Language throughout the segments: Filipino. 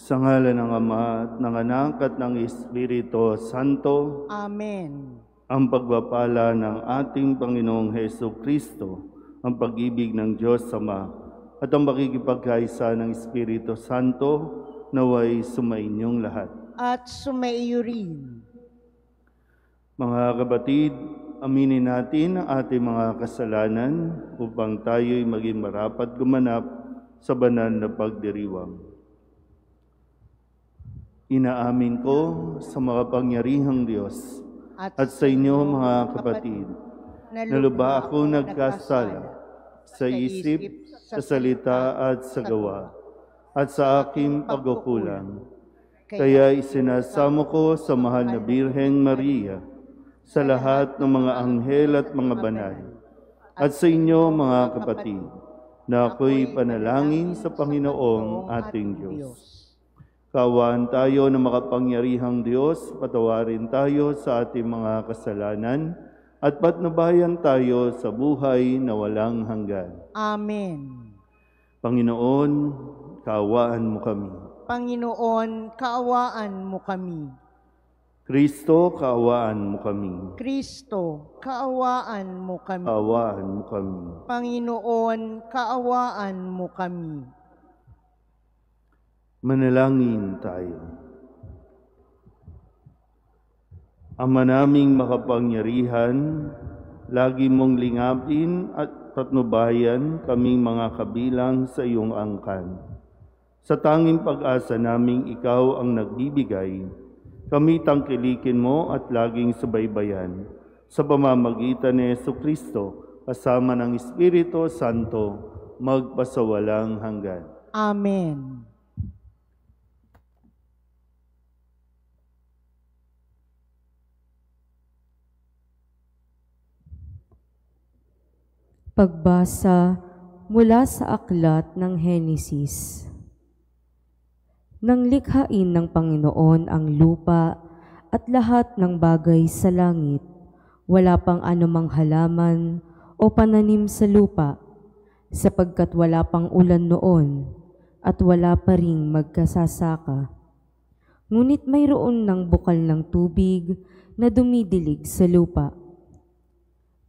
Sa ngalan ng Ama at ng Anak at ng Espiritu Santo. Amen. Ang pagpapala ng ating Panginoong Hesus Kristo, ang pag-ibig ng Diyos Ama, at ang pakikipagkaisa ng Espiritu Santo naway sumainyong lahat. At sumaiyo rin. Mga kapatid, aminin natin ang ating mga kasalanan upang tayo'y maging marapat gumanap sa banal na pagdiriwang. Inaamin ko sa makapangyarihang Diyos at sa inyo mga kapatid, na lubha akong nagkasala sa isip, sa salita at sa gawa, at sa aking pagkukulang. Kaya isinasamo ko sa mahal na Birheng Maria, sa lahat ng mga anghel at mga banal, at sa inyo mga kapatid, na ako'y panalangin sa Panginoong ating Diyos. Kaawaan tayo ng makapangyarihang Diyos, patawarin tayo sa ating mga kasalanan, at patnubayan tayo sa buhay na walang hanggan. Amen. Panginoon, kaawaan mo kami. Panginoon, kaawaan mo kami. Kristo, kaawaan mo kami. Kristo, kaawaan mo kami. Kaawaan mo kami. Panginoon, kaawaan mo kami. Manalangin tayo. Ama naming makapangyarihan, lagi mong lingapin at patnubayan kaming mga kabilang sa iyong angkan. Sa tanging pag-asa naming ikaw ang nagbibigay, kami tangkilikin mo at laging subaybayan sa pamamagitan ni Jesucristo kasama ng Espiritu Santo magpasawalang hanggan. Amen. Pagbasa mula sa aklat ng Henesis. Nang likhain ng Panginoon ang lupa at lahat ng bagay sa langit, wala pang anumang halaman o pananim sa lupa, sapagkat wala pang ulan noon at wala pa ring magkasasaka. Ngunit mayroon ng bukal ng tubig na dumidilig sa lupa.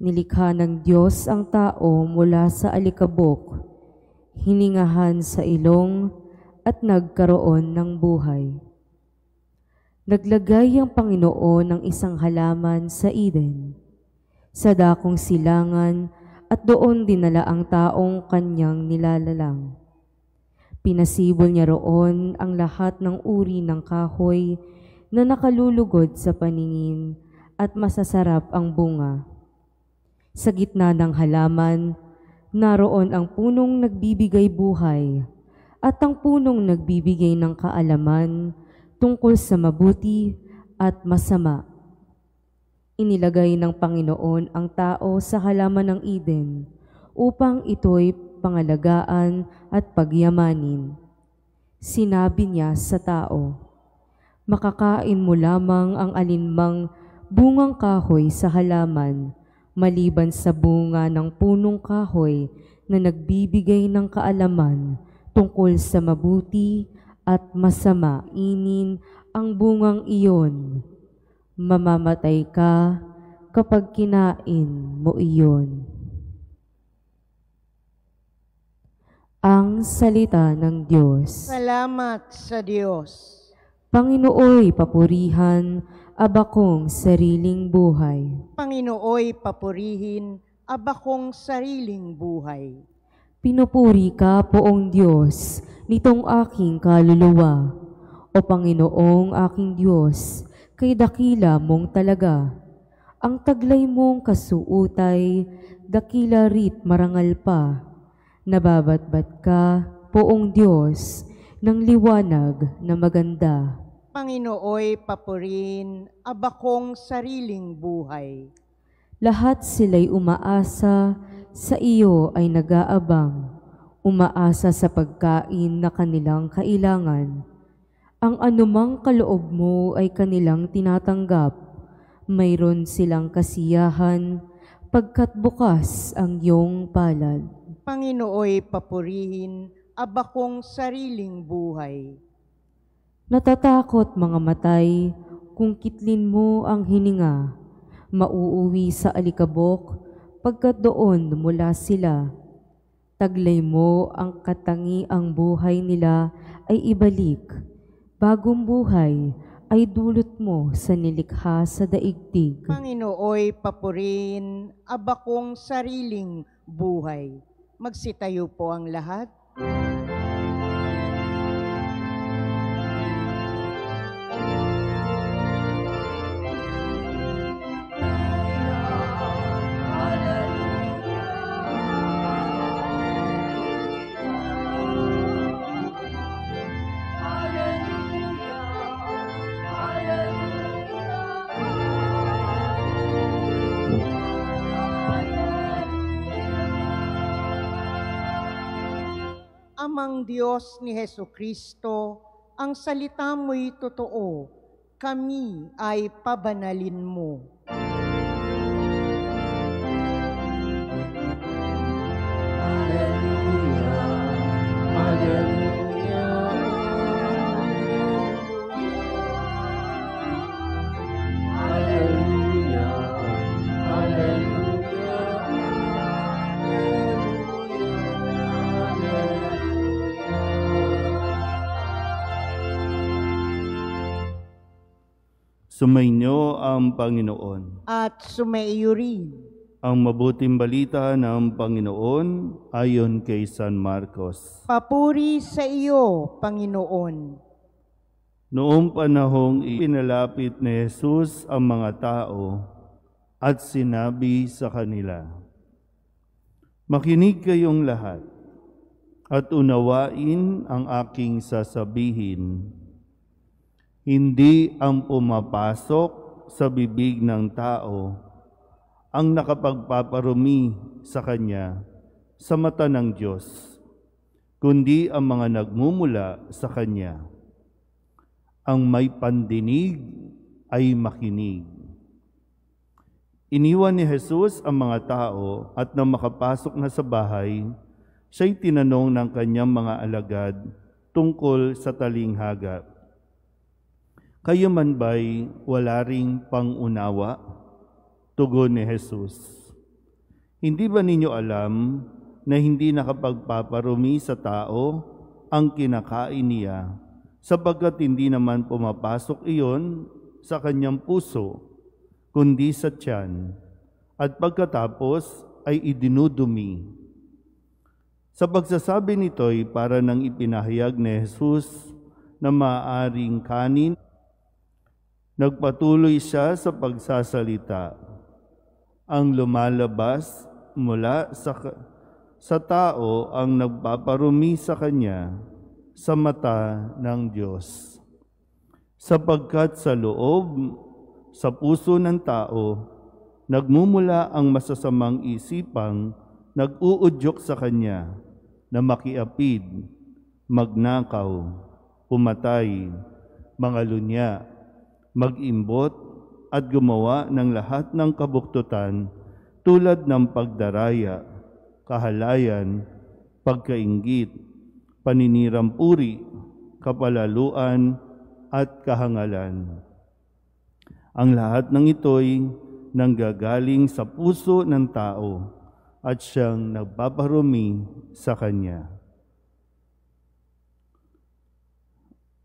Nilikha ng Diyos ang tao mula sa alikabok, hiningahan sa ilong at nagkaroon ng buhay. Naglagay ang Panginoon ng isang halaman sa Eden, sa dakong silangan, at doon dinala ang taong kanyang nilalalang. Pinasibol niya roon ang lahat ng uri ng kahoy na nakalulugod sa paningin at masasarap ang bunga. Sa gitna ng halaman, naroon ang punong nagbibigay buhay at ang punong nagbibigay ng kaalaman tungkol sa mabuti at masama. Inilagay ng Panginoon ang tao sa halaman ng Eden upang ito'y pangalagaan at pagyamanin. Sinabi niya sa tao, "Makakain mo lamang ang alinmang bungang kahoy sa halaman, maliban sa bunga ng punong kahoy na nagbibigay ng kaalaman tungkol sa mabuti at masama. Inin ang bungang iyon. Mamamatay ka kapag kinain mo iyon." Ang salita ng Diyos. Salamat sa Diyos. Panginooy papurihan abakong sariling buhay. Panginooy papurihin, abakong sariling buhay. Pinupuri ka, Poong Diyos, nitong aking kaluluwa. O Panginoong aking Diyos, kay dakila mong talaga. Ang taglay mong kasuutay, dakila rit marangal pa. Nababatbat ka, Poong Diyos, ng liwanag na maganda. Panginooy papurihin, abakong sariling buhay. Lahat sila'y umaasa, sa iyo ay nag-aabang, umaasa sa pagkain na kanilang kailangan. Ang anumang kaloob mo ay kanilang tinatanggap, mayroon silang kasiyahan, pagkat bukas ang iyong palad. Panginooy papurihin, abakong sariling buhay. Natatakot mga matay, kung kitlin mo ang hininga, mauuwi sa alikabok, pagkat doon mula sila. Taglay mo ang katangiang buhay nila ay ibalik. Bagong buhay ay dulot mo sa nilikha sa daigdig. Panginooy papurihin, abakong sariling buhay. Magsitayo po ang lahat. Amang Diyos ni Hesukristo, ang salita mo'y totoo, kami ay pabanalin mo. Hallelujah, Hallelujah, Hallelujah, Hallelujah, Sumainyo ang Panginoon. At sumaiyo rin. Ang mabuting balita ng Panginoon ayon kay San Marcos. Papuri sa iyo, Panginoon. Noong panahong ipinalapit ni Jesus ang mga tao at sinabi sa kanila, "Makinig kayong lahat at unawain ang aking sasabihin. Hindi ang pumapasok sa bibig ng tao ang nakapagpaparumi sa kanya sa mata ng Diyos, kundi ang mga nagmumula sa kanya. Ang may pandinig ay makinig." Iniwan ni Jesus ang mga tao at nang makapasok na sa bahay, siya'y tinanong ng kanyang mga alagad tungkol sa talinghaga. "Kayo man ba'y wala ring pangunawa?" Tugon ni Jesus. "Hindi ba ninyo alam na hindi nakapagpaparumi sa tao ang kinakain niya, sapagkat hindi naman pumapasok iyon sa kanyang puso, kundi sa tiyan, at pagkatapos ay idinudumi?" Sa pagsasabi nito'y para nang ipinahayag ni Jesus na maaaring kanin. Nagpatuloy siya sa pagsasalita. Ang lumalabas mula sa tao ang nagpaparumi sa kanya sa mata ng Diyos. Sapagkat sa loob, sa puso ng tao, nagmumula ang masasamang isipang nag-uudyok sa kanya na makiapid, magnakaw, pumatay, mangalunya, mag-imbot at gumawa ng lahat ng kabuktutan tulad ng pagdaraya, kahalayan, pagkainggit, paninirampuri, kapalaluan, at kahangalan. Ang lahat ng ito'y nanggagaling sa puso ng tao at siyang nagpaparumi sa kanya.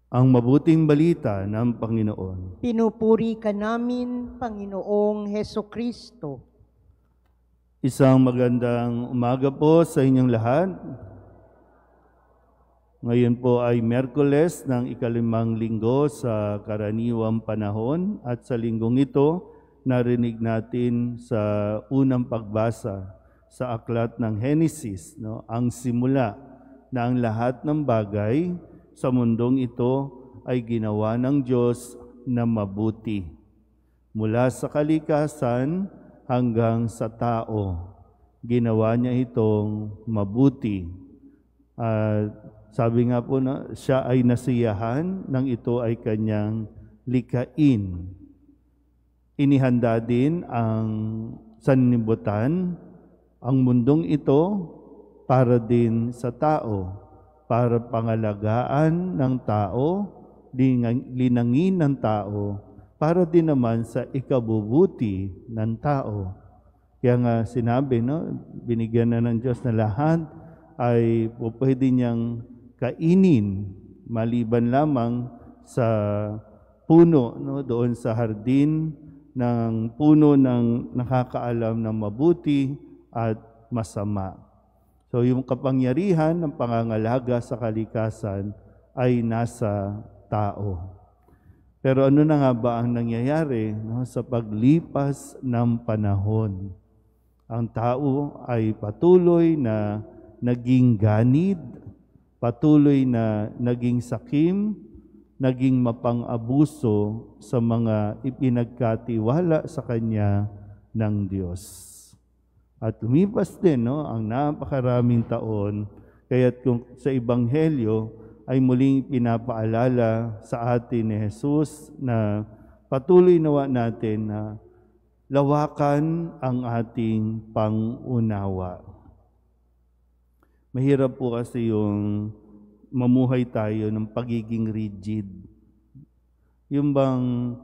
Ang mabuting balita ng Panginoon. Pinupuri ka namin, Panginoong Hesukristo. Isang magandang umaga po sa inyong lahat. Ngayon po ay Miyerkules ng ika-5 linggo sa karaniwang panahon at sa linggong ito, narinig natin sa unang pagbasa sa aklat ng Henesis, ang simula na ang lahat ng bagay sa mundong ito ay ginawa ng Diyos na mabuti. Mula sa kalikasan hanggang sa tao, ginawa niya itong mabuti. At sabi nga po na siya ay nasiyahan nang ito ay kanyang likain. Inihanda din ang sanlibutan, ang mundong ito para din sa tao, para pangalagaan ng tao, linangin ng tao, para din naman sa ikabubuti ng tao. Kaya nga sinabi, binigyan na ng Diyos na lahat ay pwede niyang kainin, maliban lamang sa puno, doon sa hardin ng puno ng nakakaalam ng mabuti at masama. So yung kapangyarihan ng pangangalaga sa kalikasan ay nasa tao. Pero ano na nga ba ang nangyayari sa paglipas ng panahon? Ang tao ay patuloy na naging ganid, patuloy na naging sakim, naging mapang-abuso sa mga ipinagkatiwala sa kanya ng Diyos. At lumipas din ang napakaraming taon, kaya't kung sa Ebanghelyo ay muling pinapaalala sa atin ni Jesus na patuloy nawa natin na lawakan ang ating pangunawa. Mahirap po kasi yung mamuhay tayo ng pagiging rigid. Yung bang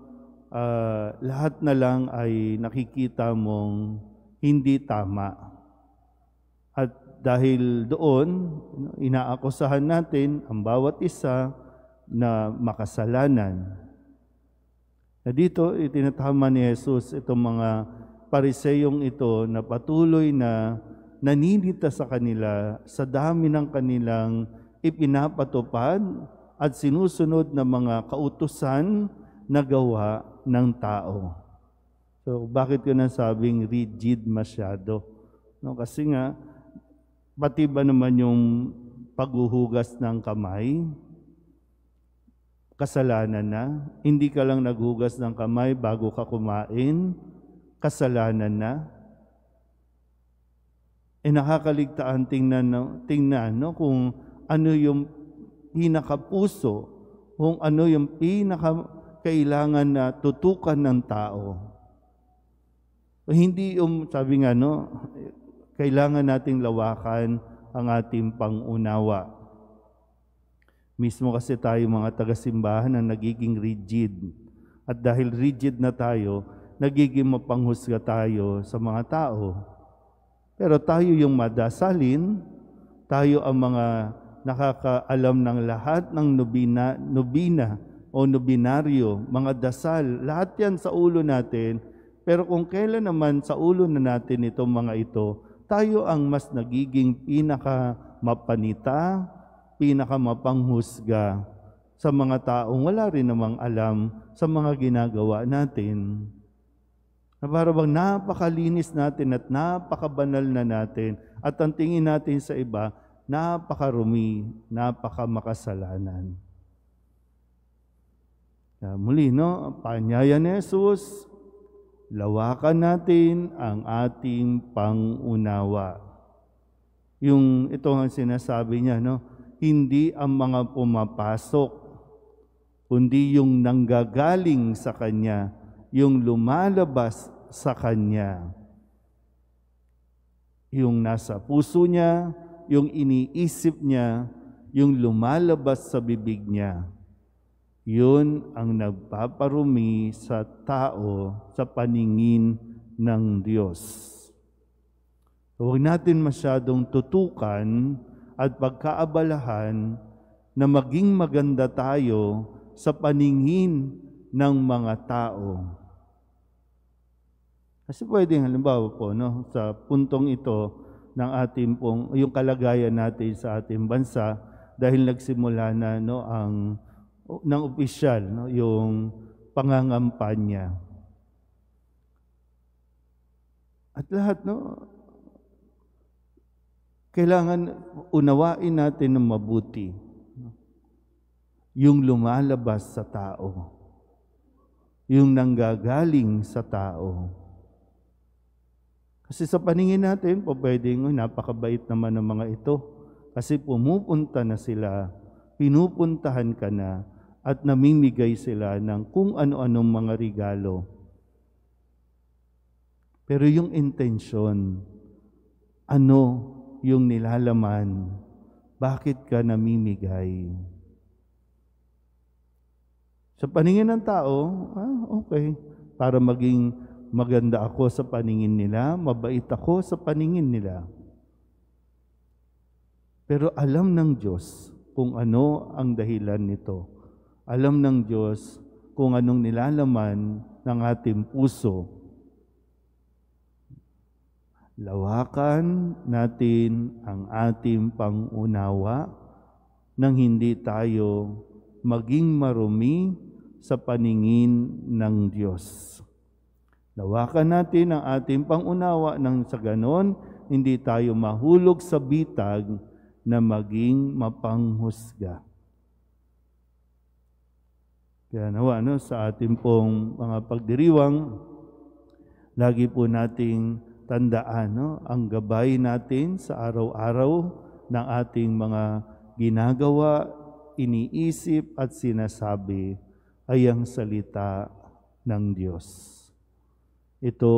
lahat na lang ay nakikita mong hindi tama. At dahil doon, inaakusahan natin ang bawat isa na makasalanan. Na dito, itinatama ni Jesus itong mga pariseyong ito na patuloy na naninita sa kanila sa dami ng kanilang ipinapatupad at sinusunod na mga kautusan na gawa ng tao. So, bakit ko nasabing rigid masyado? Kasi nga, pati ba naman yung paghuhugas ng kamay, kasalanan na? Hindi ka lang naghugas ng kamay bago ka kumain, kasalanan na? Nakakaligtaan tingnan kung ano yung pinakapuso, kung ano yung pinakakailangan na tutukan ng tao. Hindi sabi nga, kailangan nating lawakan ang ating pangunawa. Mismo kasi tayo mga taga-simbahan na nagiging rigid. At dahil rigid na tayo, nagiging mapanghusga tayo sa mga tao. Pero tayo yung madasalin, tayo ang mga nakakaalam ng lahat ng nobina o nobinaryo, mga dasal, lahat yan sa ulo natin. Pero kung kailan naman sa ulo na natin itong mga ito, tayo ang mas nagiging pinakamapanita, pinakamapanghusga sa mga taong wala rin namang alam sa mga ginagawa natin. Na para bang napakalinis natin at napakabanal na natin at ang tingin natin sa iba, napakarumi, napakamakasalanan. Muli, paanyaya ni Jesus, lawakan natin ang ating pangunawa. Ito ang sinasabi niya, hindi ang mga pumapasok, kundi yung nanggagaling sa Kanya, yung lumalabas sa Kanya. Yung nasa puso niya, yung iniisip niya, yung lumalabas sa bibig niya. Yun ang nagpaparumi sa tao sa paningin ng Diyos. Huwag natin masyadong tutukan at pagkaabalahan na maging maganda tayo sa paningin ng mga tao. Kasi pwedeng halimbawa po, no, sa puntong ito ng ating pong, yung kalagayan natin sa ating bansa, dahil nagsimula na, no, ng opisyal, no, yung pangangampanya. At lahat, no, kailangan unawain natin ng mabuti yung lumalabas sa tao, yung nanggagaling sa tao. Kasi sa paningin natin, pwedeng napakabait naman ng mga ito. Kasi pumupunta na sila, pinupuntahan ka na, at namimigay sila ng kung ano-anong mga regalo. Pero yung intensyon, ano yung nilalaman? Bakit ka namimigay? Sa paningin ng tao, okay, para maging maganda ako sa paningin nila, mabait ako sa paningin nila. Pero alam ng Diyos kung ano ang dahilan nito. Alam ng Diyos kung anong nilalaman ng ating puso. Lawakan natin ang ating pangunawa nang hindi tayo maging marumi sa paningin ng Diyos. Lawakan natin ang ating pangunawa nang sa ganon, hindi tayo mahulog sa bitag na maging mapanghusga. Kaya nawa, no, sa ating pong mga pagdiriwang, lagi po nating tandaan, no, ang gabay natin sa araw-araw ng ating mga ginagawa, iniisip at sinasabi ay ang salita ng Diyos. Ito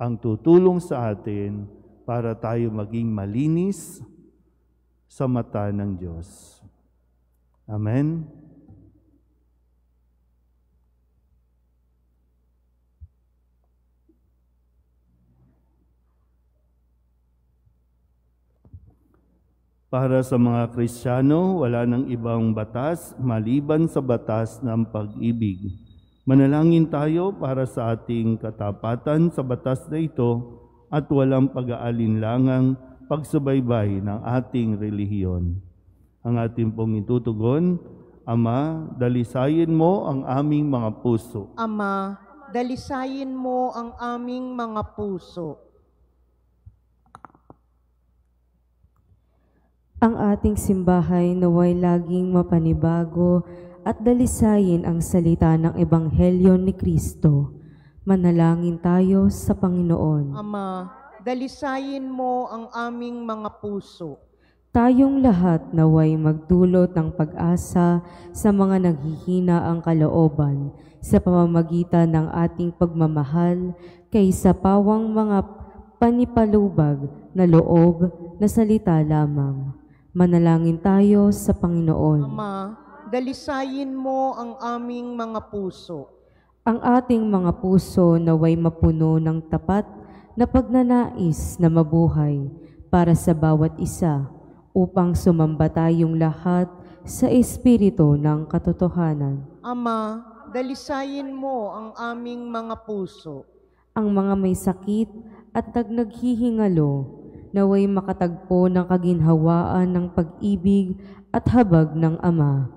ang tutulong sa atin para tayo maging malinis sa mata ng Diyos. Amen? Para sa mga Kristiyano, wala nang ibang batas maliban sa batas ng pag-ibig. Manalangin tayo para sa ating katapatan sa batas na ito at walang pag-aalinlangang pagsubaybay ng ating relihiyon. Ang ating pong itutugon, Ama, dalisayin mo ang aming mga puso. Ama, dalisayin mo ang aming mga puso. Ang ating simbahay naway laging mapanibago at dalisayin ang salita ng Ebanghelyo ni Kristo. Manalangin tayo sa Panginoon. Ama, dalisayin mo ang aming mga puso. Tayong lahat naway magdulot ng pag-asa sa mga naghihina ang kalooban sa pamamagitan ng ating pagmamahal kaysa pawang mga panipalubag na loob na salita lamang. Manalangin tayo sa Panginoon. Ama, dalisayin mo ang aming mga puso. Ang ating mga puso naway mapuno ng tapat na pagnanais na mabuhay para sa bawat isa upang sumamba tayong lahat sa espiritu ng katotohanan. Ama, dalisayin mo ang aming mga puso. Ang mga may sakit at naghihingalo naway makatagpo ng kaginhawaan ng pag-ibig at habag ng Ama.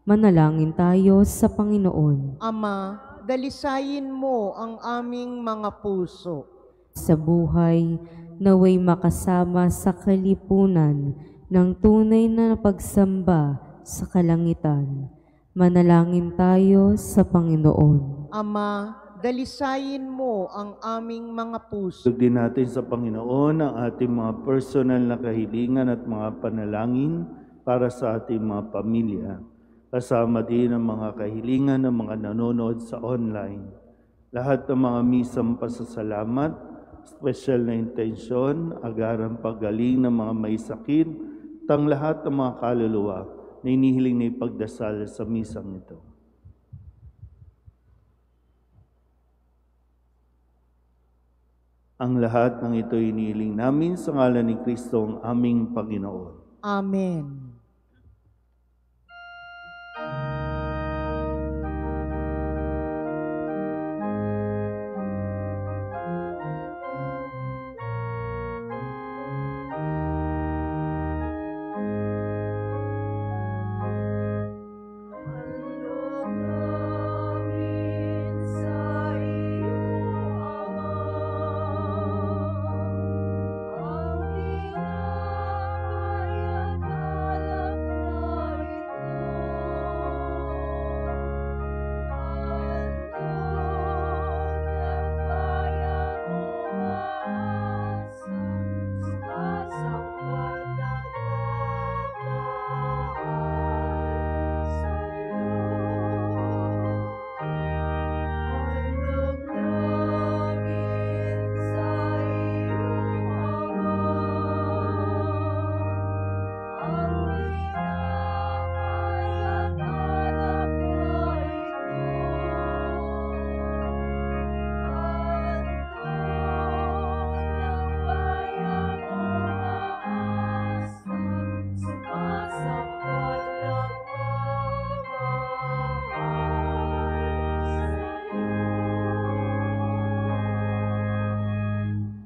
Manalangin tayo sa Panginoon. Ama, dalisayin mo ang aming mga puso. Sa buhay, naway makasama sa kalipunan ng tunay na pagsamba sa kalangitan. Manalangin tayo sa Panginoon. Ama, dalisayin mo ang aming mga puso. Din natin sa Panginoon ang ating mga personal na kahilingan at mga panalangin para sa ating mga pamilya. Kasama din ang mga kahilingan ng mga nanonood sa online. Lahat ng mga misang pasasalamat, special na intensyon, agarang paggaling ng mga may sakit, tang lahat ng mga kaluluwa na inihiling na ipagdasal sa misang ito. Ang lahat ng ito inihiling namin sa ngalan ni Kristo ang aming Panginoon. Amen.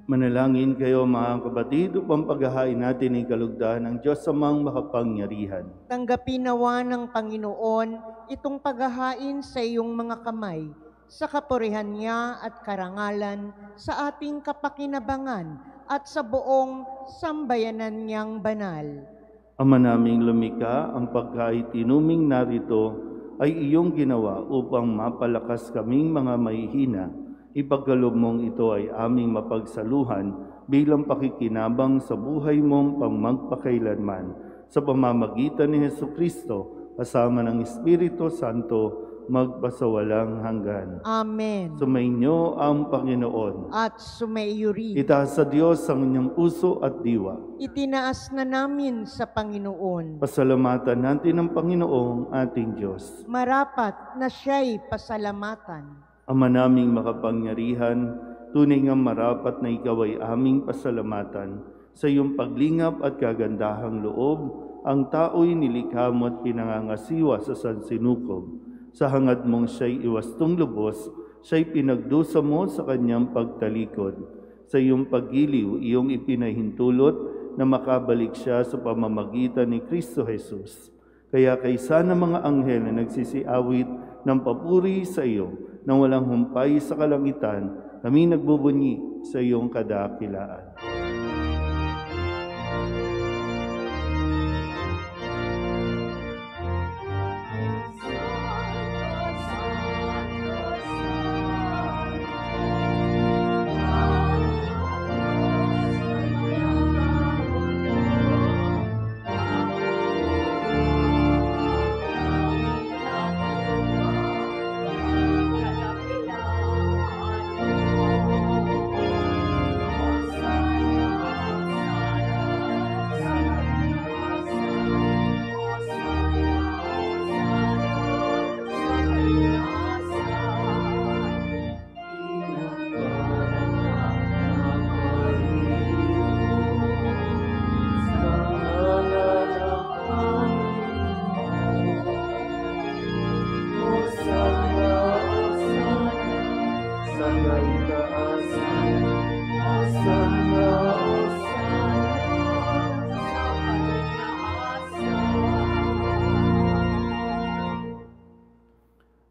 Manalangin kayo mga kapatid upang paghahain natin ang kalugdan ng Diyos Amang makapangyarihan. Tanggapin nawa ng Panginoon itong paghahain sa iyong mga kamay, sa kapurihan niya at karangalan, sa ating kapakinabangan at sa buong sambayanan niyang banal. Ama naming lumikha, ang pagkaitinuming narito ay iyong ginawa upang mapalakas kaming mga mahihina. Ipagkaloob mong ito ay aming mapagsaluhan bilang pakikinabang sa buhay mong pangmagpakailanman. Sa pamamagitan ni Jesucristo, kasama ng Espiritu Santo, magpasawalang hanggan. Amen. Sumainyo ang Panginoon. At sumaiyo rin. Itaas sa Diyos ang inyong puso at diwa. Itinaas na namin sa Panginoon. Pasalamatan natin ang Panginoong ating Diyos. Marapat na siya'y pasalamatan. Ama naming makapangyarihan, tunay nga marapat na ikaw ay aming pasalamatan. Sa iyong paglingap at kagandahang loob, ang tao'y nilikha mo at pinangangasiwa sa sansinukob. Sa hangad mong siya'y iwastong lubos, siya'y pinagdusa mo sa kanyang pagtalikod. Sa iyong paggiliw, iyong ipinahintulot na makabalik siya sa pamamagitan ni Kristo Jesus. Kaya kaysa ng mga anghel na nagsisiawit ng papuri sa iyo, nang walang humpay sa kalangitan, kami nagbubunyi sa iyong kadakilaan.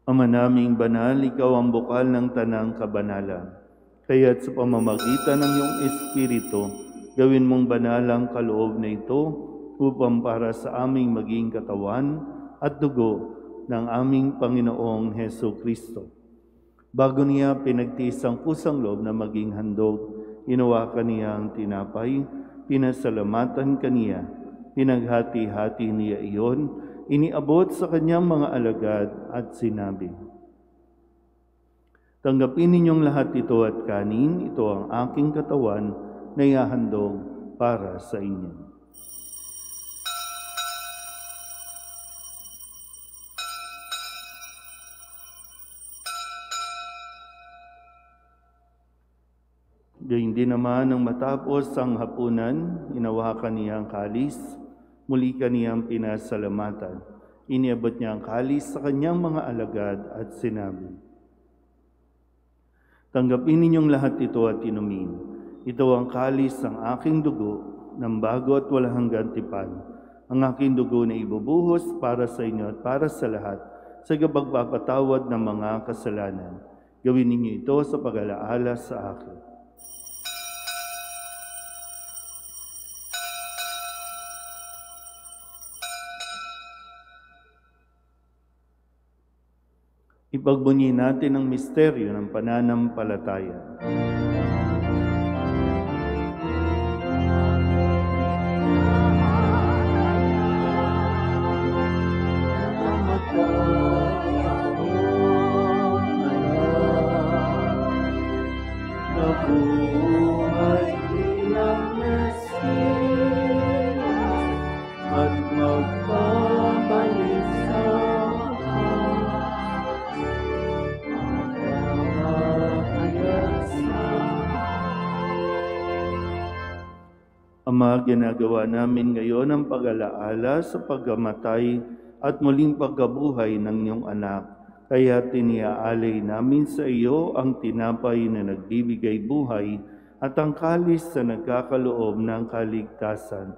Ama naming banal, ikaw ang bukal ng tanang kabanalan. Kaya't sa pamamagitan ng iyong Espiritu, gawin mong banal ang kaloob na ito upang para sa aming maging katawan at dugo ng aming Panginoong Heso Kristo. Bago niya pinagtiis ang kusang loob na maging handog, hinawakan niya ang tinapay, pinasalamatan kaniya, pinaghati-hati niya iyon, iniabot sa kanyang mga alagad at sinabi, "Tanggapin ninyong lahat ito at kanin, ito ang aking katawan na ihahandog para sa inyo." Gayun din naman nang matapos ang hapunan, hinawakan niya ang kalis, muli kaniyang pinasalamatan. Iniabot niya ang kalis sa kanyang mga alagad at sinabi, "Tanggapin ninyong lahat ito at inumin. Ito ang kalis ng aking dugo, ng bago at walang hanggang tipan. Ang aking dugo na ibubuhos para sa inyo at para sa lahat, sa pagpapatawad ng mga kasalanan. Gawin ninyo ito sa pag-alaala sa akin." Ipagbunyi natin ang misteryo ng pananampalataya. Nabuhay bilang Mesiyas at magpapalik sa Ama, ginagawa namin ngayon ang pag-alaala sa pagkamatay at muling pagkabuhay ng iyong anak. Kaya tiniaalay namin sa iyo ang tinapay na nagbibigay buhay at ang kalis na nagkakaloob ng kaligtasan.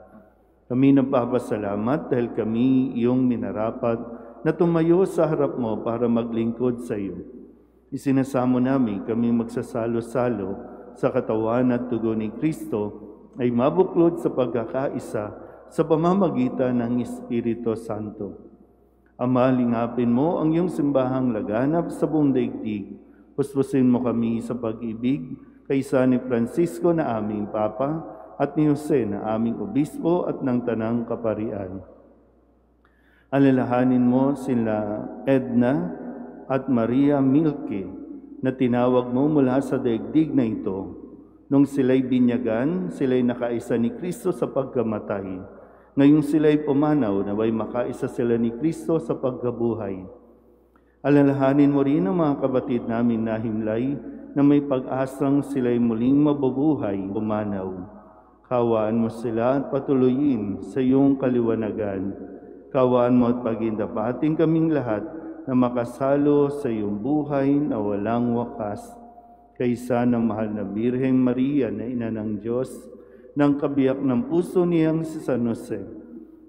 Kami nagpapasalamat dahil kami iyong minarapat na tumayo sa harap mo para maglingkod sa iyo. Isinasamo namin kami magsasalo-salo sa katawan at dugo ni Kristo ay mabuklod sa pagkakaisa sa pamamagitan ng Espiritu Santo. Ama, lingapin mo ang iyong simbahang laganap sa buong daigdig. Puspusin mo kami sa pag-ibig kaysa ni Francisco na aming Papa at ni Jose na aming Obispo at ng Tanang Kaparian. Alalahanin mo sila Edna at Maria Milke na tinawag mo mula sa daigdig na ito. Nung sila'y binyagan, sila'y nakaisa ni Kristo sa pagkamatay. Ngayong sila'y pumanaw, naway makaisa sila ni Kristo sa pagkabuhay. Alalahanin mo rin ang mga kapatid namin na himlay na may pag-asang sila'y muling mabubuhay, pumanaw. Kawaan mo sila at patuloyin sa iyong kaliwanagan. Kawaan mo at pagindapating kaming lahat na makasalo sa iyong buhay na walang wakas. Kaysa ng mahal na Birheng Maria na Ina ng Diyos, ng kabiyak ng puso niyang si San Jose,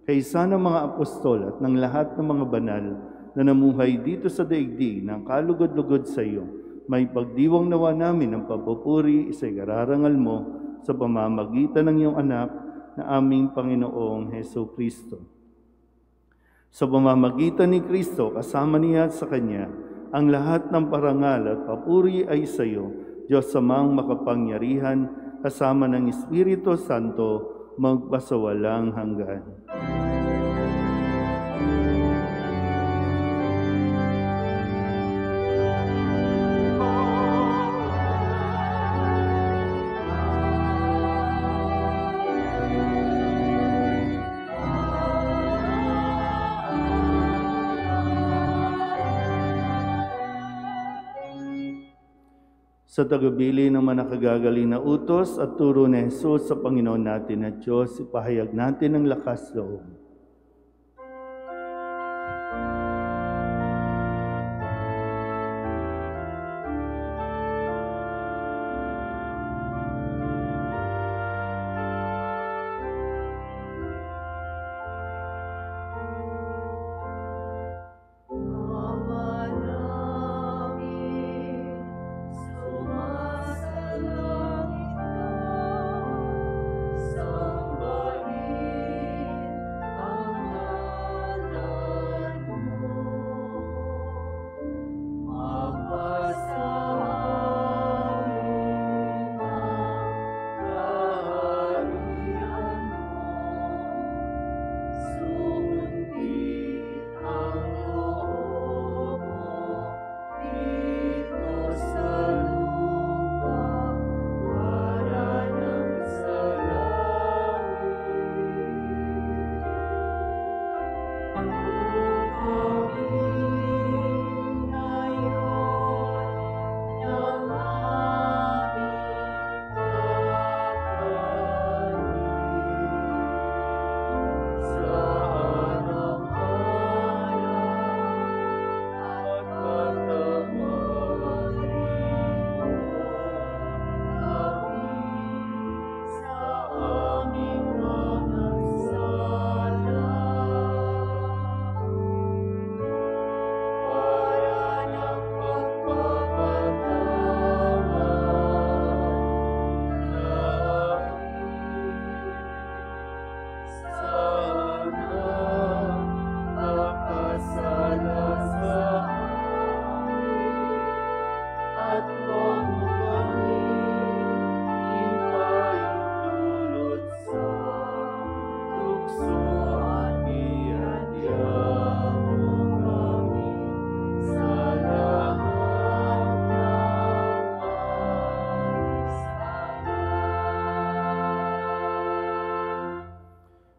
kaysa ng mga apostol at ng lahat ng mga banal na namuhay dito sa daigdig ng kalugod-lugod sa iyo, may pagdiwang nawa namin ng papupuri sa ikararangal mo sa pamamagitan ng iyong anak na aming Panginoong Heso Kristo. Sa pamamagitan ni Kristo, kasama niya at sa Kanya, ang lahat ng parangal at papuri ay sa iyo, Diyos Amang makapangyarihan, kasama ng Espiritu Santo, magpasawalang hanggan. Sa tagubilin ng manakagagaling na utos at turo ni Jesus sa Panginoon natin at Diyos, ipahayag natin ang lakas loob.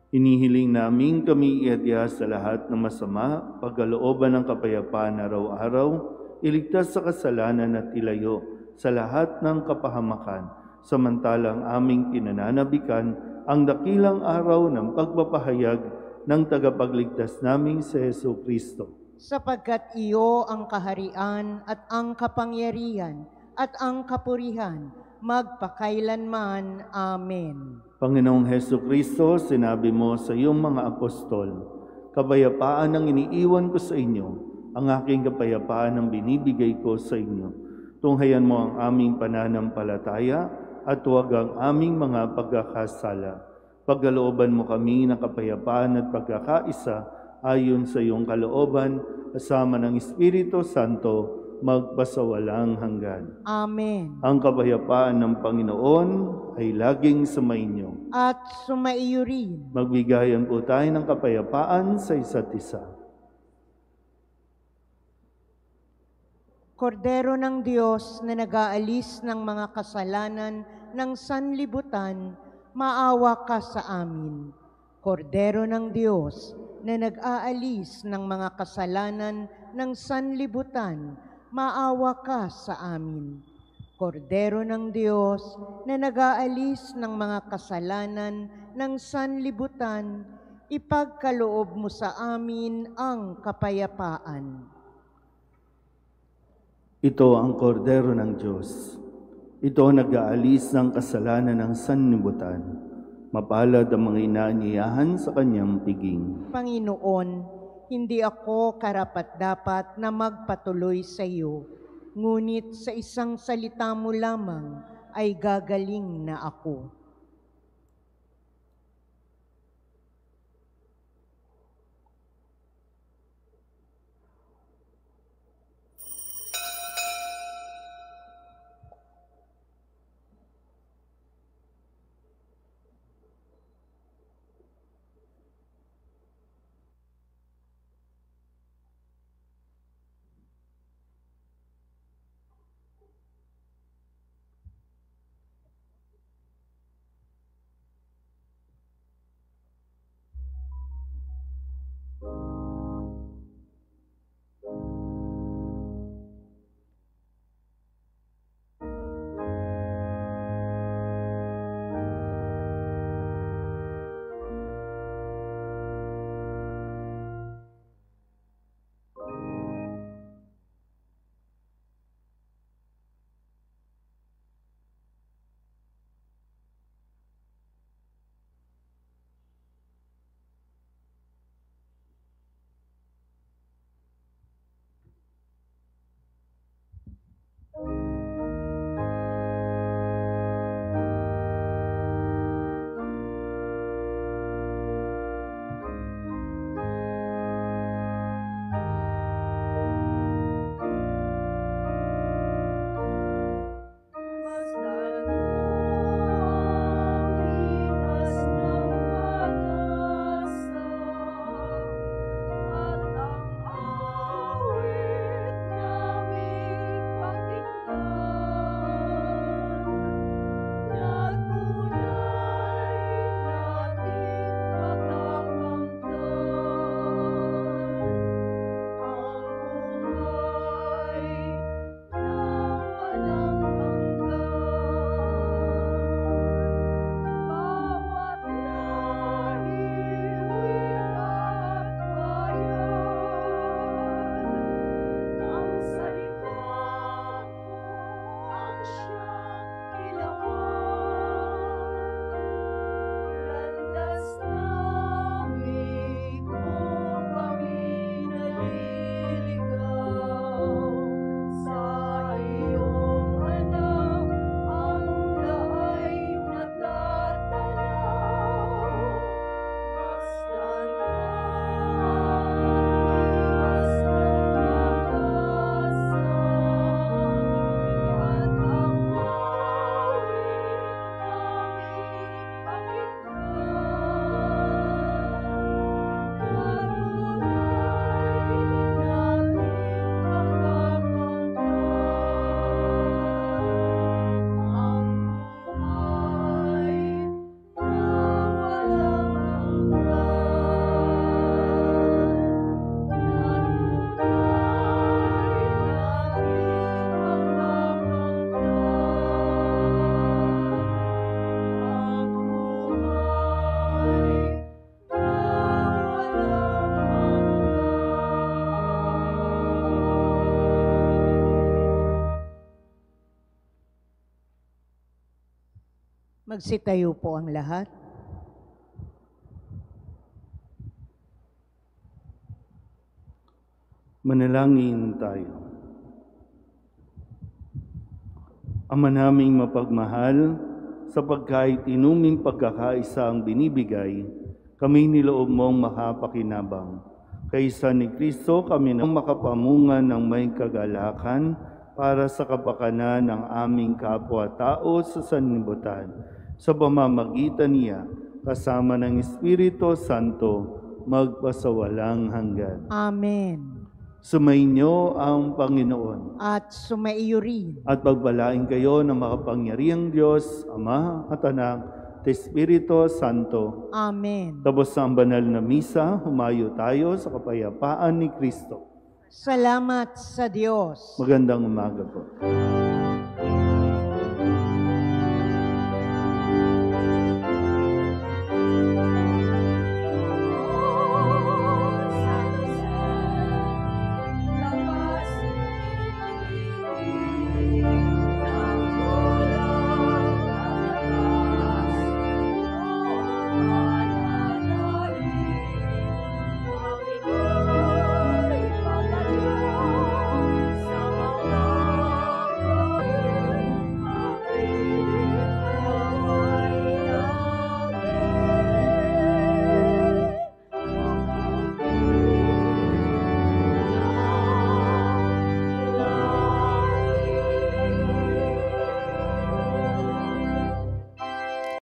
Inihiling namin kami iadya sa lahat ng masama, pagkalooban ng kapayapaan araw-araw, iligtas sa kasalanan at ilayo sa lahat ng kapahamakan, samantalang aming pinananabikan ang dakilang araw ng pagpapahayag ng tagapagligtas naming si Heso Kristo. Sapagkat iyo ang kaharian at ang kapangyarihan at ang kapurihan magpakailanman. Amen. Panginoong Heso Kristo, sinabi mo sa iyong mga apostol, kapayapaan ang iniiwan ko sa inyo, ang aking kapayapaan ang binibigay ko sa inyo. Tunghayan mo ang aming pananampalataya at huwag ang aming mga pagkakasala. Pagkalooban mo kami ng kapayapaan at pagkakaisa ayon sa iyong kalooban, kasama ng Espiritu Santo, magpasawalang hanggan. Amen. Ang kapayapaan ng Panginoon ay laging sumainyo. At sumaiyo rin. Magbigayan po tayo ng kapayapaan sa isa't isa. Kordero ng Diyos na nag-aalis ng mga kasalanan ng sanlibutan, maawa ka sa amin. Kordero ng Diyos na nag-aalis ng mga kasalanan ng sanlibutan, maawa ka sa amin. Kordero ng Diyos na nag-aalis ng mga kasalanan ng sanlibutan, ipagkaloob mo sa amin ang kapayapaan. Ito ang kordero ng Diyos. Ito ang nag-aalis ng kasalanan ng sanlibutan. Mapalad ang mga inaanyayahan sa kanyang piging. Panginoon, hindi ako karapat-dapat na magpatuloy sa iyo, ngunit sa isang salita mo lamang ay gagaling na ako. Magsitayo po ang lahat. Manalangin tayo. Ama naming mapagmahal, sa pagkait inuming pagkakaisa ang binibigay, kami niloob mong makapakinabang. Kaysa ni Kristo kami nang makapamungan ng may kagalakan para sa kapakanan ng aming kapwa-tao sa sanlibutan. Sa pamamagitan niya, kasama ng Espiritu Santo, magpasawalang hanggan. Amen. Sumainyo ang Panginoon. At sumaiyo rin. At pagbalain kayo ng makapangyarihang Diyos, Ama at Anak, at Espiritu Santo. Amen. Tapos sa banal na misa, humayo tayo sa kapayapaan ni Kristo. Salamat sa Diyos. Magandang umaga po.